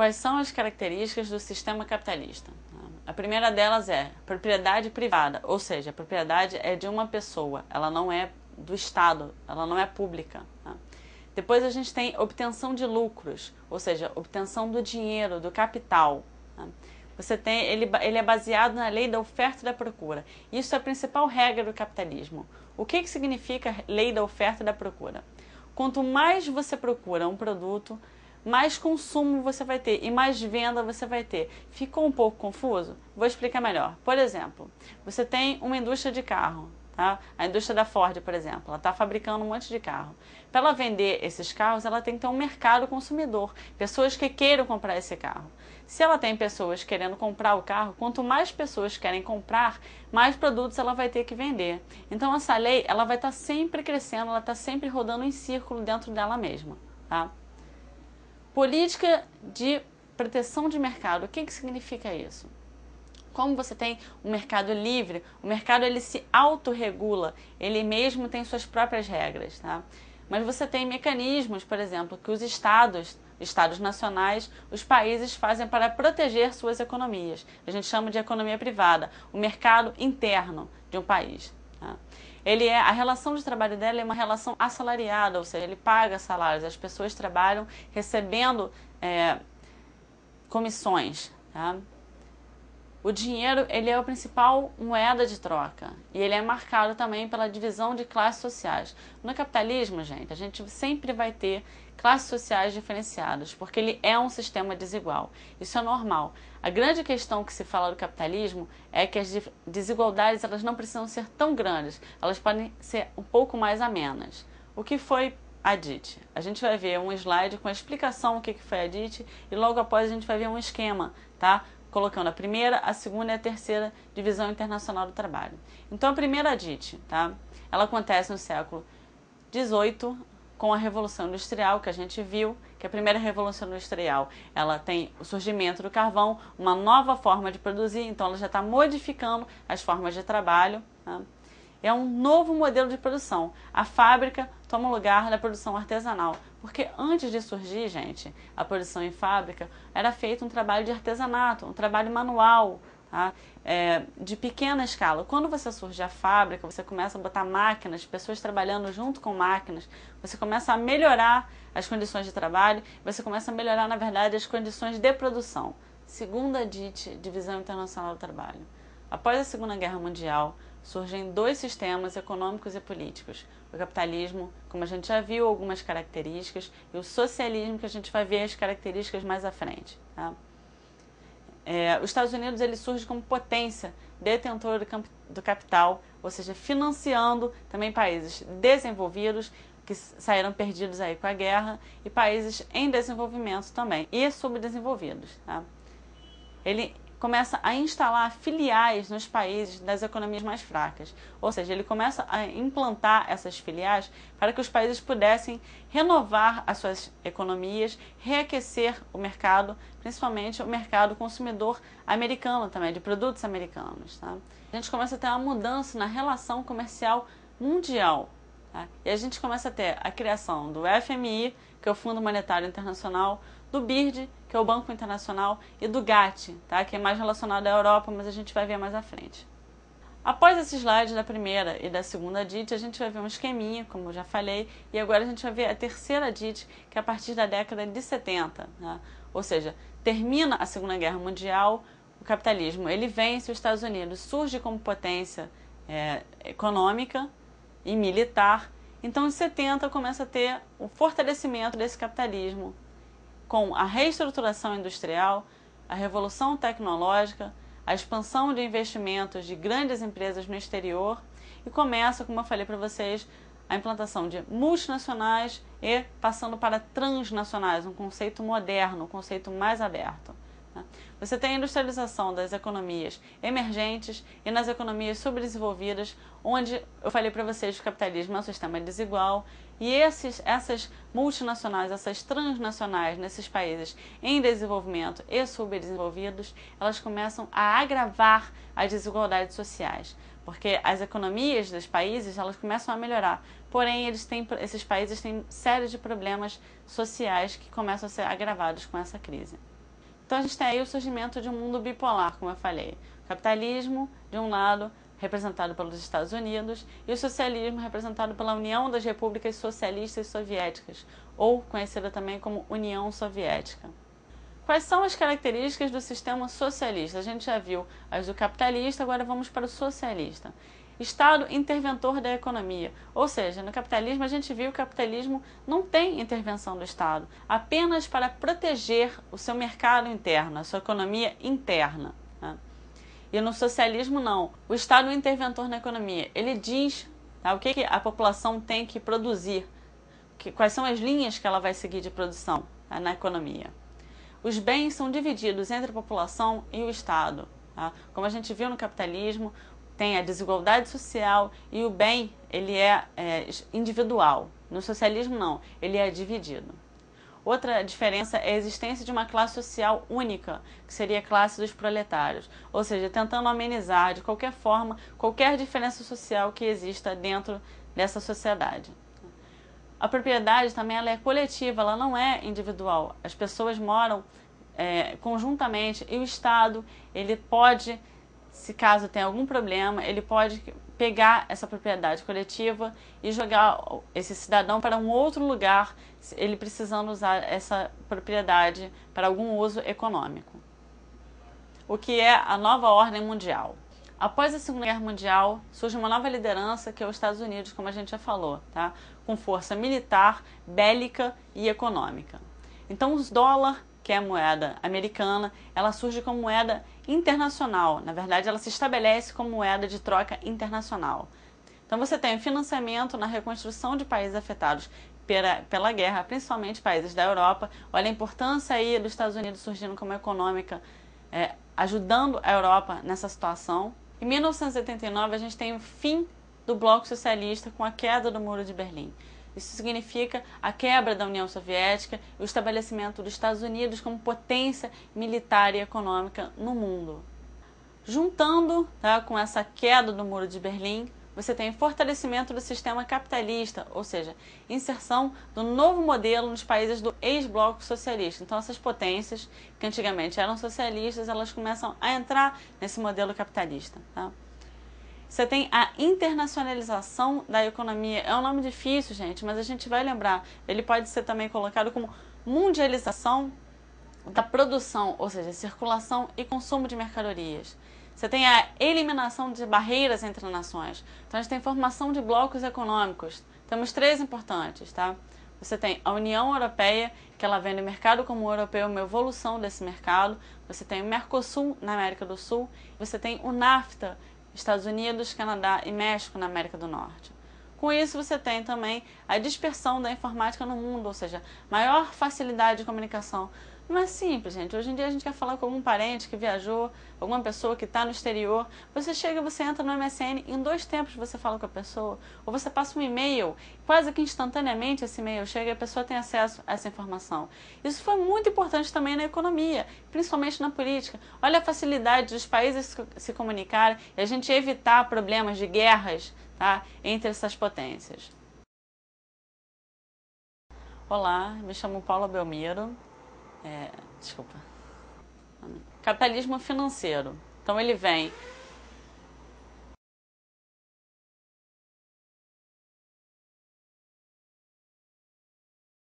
Quais são as características do sistema capitalista? A primeira delas é propriedade privada, ou seja, a propriedade é de uma pessoa, ela não é do Estado, ela não é pública. Depois a gente tem obtenção de lucros, ou seja, obtenção do dinheiro, do capital. Você tem, ele é baseado na lei da oferta e da procura. Isso é a principal regra do capitalismo. O que significa lei da oferta e da procura? Quanto mais você procura um produto, mais consumo você vai ter e mais venda você vai ter. Ficou um pouco confuso? Vou explicar melhor. Por exemplo, você tem uma indústria de carro, tá? A indústria da Ford, por exemplo, ela está fabricando um monte de carro. Para ela vender esses carros, ela tem que ter um mercado consumidor, pessoas que queiram comprar esse carro. Se ela tem pessoas querendo comprar o carro, quanto mais pessoas querem comprar, mais produtos ela vai ter que vender. Então essa lei ela vai estar sempre crescendo, ela está sempre rodando em círculo dentro dela mesma, tá? Política de proteção de mercado. O que significa isso? Como você tem um mercado livre, o mercado ele se autorregula, ele mesmo tem suas próprias regras, tá? Mas você tem mecanismos, por exemplo, que os estados nacionais, os países fazem para proteger suas economias. A gente chama de economia privada, o mercado interno de um país, tá? A relação de trabalho dela é uma relação assalariada, ou seja, ele paga salários, as pessoas trabalham recebendo comissões, tá? O dinheiro ele é a principal moeda de troca e ele é marcado também pela divisão de classes sociais. No capitalismo, gente, a gente sempre vai ter classes sociais diferenciadas, porque ele é um sistema desigual. Isso é normal. A grande questão que se fala do capitalismo é que as desigualdades elas não precisam ser tão grandes, elas podem ser um pouco mais amenas. O que foi a DIT? A gente vai ver um slide com a explicação do que foi a DIT e logo após a gente vai ver um esquema, tá? Colocando a primeira, a segunda e a terceira divisão internacional do trabalho. Então a primeira DIT, tá? Ela acontece no século XVIII com a Revolução Industrial, que a gente viu, que a primeira Revolução Industrial, ela tem o surgimento do carvão, uma nova forma de produzir, então ela já está modificando as formas de trabalho, tá? É um novo modelo de produção. A fábrica toma o lugar da produção artesanal. Porque antes de surgir, gente, a produção em fábrica, era feito um trabalho de artesanato, um trabalho manual, tá? De pequena escala. Quando você surge a fábrica, você começa a botar máquinas, pessoas trabalhando junto com máquinas, você começa a melhorar as condições de trabalho, você começa a melhorar, na verdade, as condições de produção. Segunda DIT, Divisão Internacional do Trabalho. Após a Segunda Guerra Mundial, surgem dois sistemas econômicos e políticos. O capitalismo, como a gente já viu algumas características, e o socialismo, que a gente vai ver as características mais à frente, tá? Os Estados Unidos ele surge como potência detentora do capital, ou seja, financiando também países desenvolvidos que saíram perdidos aí com a guerra e países em desenvolvimento também, e subdesenvolvidos, tá? Ele começa a instalar filiais nos países das economias mais fracas. Ou seja, ele começa a implantar essas filiais para que os países pudessem renovar as suas economias, reaquecer o mercado, principalmente o mercado consumidor americano também, de produtos americanos, tá? A gente começa a ter uma mudança na relação comercial mundial, tá? E a gente começa a ter a criação do FMI, que é o Fundo Monetário Internacional, do BIRD, que é o Banco Internacional, e do GATT, tá? Que é mais relacionado à Europa, mas a gente vai ver mais à frente. Após esse slide da primeira e da segunda DIT, a gente vai ver um esqueminha, como eu já falei, e agora a gente vai ver a terceira DIT, que é a partir da década de 70. Tá? Ou seja, termina a Segunda Guerra Mundial, o capitalismo ele vence, os Estados Unidos surge como potência econômica e militar. Então, em 70 começa a ter o fortalecimento desse capitalismo, com a reestruturação industrial, a revolução tecnológica, a expansão de investimentos de grandes empresas no exterior e começa, como eu falei para vocês, a implantação de multinacionais e passando para transnacionais, um conceito moderno, um conceito mais aberto. Você tem a industrialização das economias emergentes e nas economias subdesenvolvidas, onde eu falei para vocês que o capitalismo é um sistema desigual e essas multinacionais, essas transnacionais nesses países em desenvolvimento e subdesenvolvidos, elas começam a agravar as desigualdades sociais, porque as economias dos países elas começam a melhorar, porém esses países têm séries de problemas sociais que começam a ser agravados com essa crise. Então a gente tem aí o surgimento de um mundo bipolar, como eu falei. O capitalismo, de um lado, representado pelos Estados Unidos, e o socialismo representado pela União das Repúblicas Socialistas Soviéticas, ou conhecida também como União Soviética. Quais são as características do sistema socialista? A gente já viu as do capitalista, agora vamos para o socialista. Estado interventor da economia, ou seja, no capitalismo a gente viu que o capitalismo não tem intervenção do Estado, apenas para proteger o seu mercado interno, a sua economia interna. Né? E no socialismo não, o Estado interventor na economia, ele diz o que a população tem que produzir, quais são as linhas que ela vai seguir de produção na economia. Os bens são divididos entre a população e o Estado. Tá? Como a gente viu no capitalismo, tem a desigualdade social e o bem ele é individual. No socialismo não, ele é dividido. Outra diferença é a existência de uma classe social única, que seria a classe dos proletários, ou seja, tentando amenizar de qualquer forma qualquer diferença social que exista dentro dessa sociedade. A propriedade também ela é coletiva, ela não é individual. As pessoas moram conjuntamente e o Estado ele pode, se caso tenha algum problema, ele pode pegar essa propriedade coletiva e jogar esse cidadão para um outro lugar, ele precisando usar essa propriedade para algum uso econômico. O que é a nova ordem mundial? Após a Segunda Guerra Mundial, surge uma nova liderança que é os Estados Unidos, como a gente já falou, tá? Com força militar, bélica e econômica. Então, o dólar, que é a moeda americana, ela surge como moeda internacional. Na verdade, ela se estabelece como moeda de troca internacional. Então, você tem financiamento na reconstrução de países afetados pela guerra, principalmente países da Europa. Olha a importância aí dos Estados Unidos surgindo como econômica, ajudando a Europa nessa situação. Em 1989, a gente tem o fim do bloco socialista com a queda do Muro de Berlim. Isso significa a quebra da União Soviética e o estabelecimento dos Estados Unidos como potência militar e econômica no mundo. Juntando com essa queda do Muro de Berlim, você tem fortalecimento do sistema capitalista, ou seja, inserção do novo modelo nos países do ex-bloco socialista. Então essas potências, que antigamente eram socialistas, elas começam a entrar nesse modelo capitalista. Tá? Você tem a internacionalização da economia. É um nome difícil, gente, mas a gente vai lembrar. Ele pode ser também colocado como mundialização da produção, ou seja, circulação e consumo de mercadorias. Você tem a eliminação de barreiras entre nações. Então, a gente tem formação de blocos econômicos. Temos 3 importantes, tá? Você tem a União Europeia, que ela vem no mercado comum europeu, uma evolução desse mercado. Você tem o Mercosul na América do Sul. Você tem o NAFTA, Estados Unidos, Canadá e México na América do Norte. Com isso, você tem também a dispersão da informática no mundo, ou seja, maior facilidade de comunicação. Não é simples, gente. Hoje em dia a gente quer falar com algum parente que viajou, alguma pessoa que está no exterior. Você chega, você entra no MSN, em 2 tempos você fala com a pessoa. Ou você passa um e-mail, quase que instantaneamente esse e-mail chega e a pessoa tem acesso a essa informação. Isso foi muito importante também na economia, principalmente na política. Olha a facilidade dos países se comunicarem e a gente evitar problemas de guerras, tá, entre essas potências. Olá, me chamo Paula Belmiro. Capitalismo financeiro. Então ele vem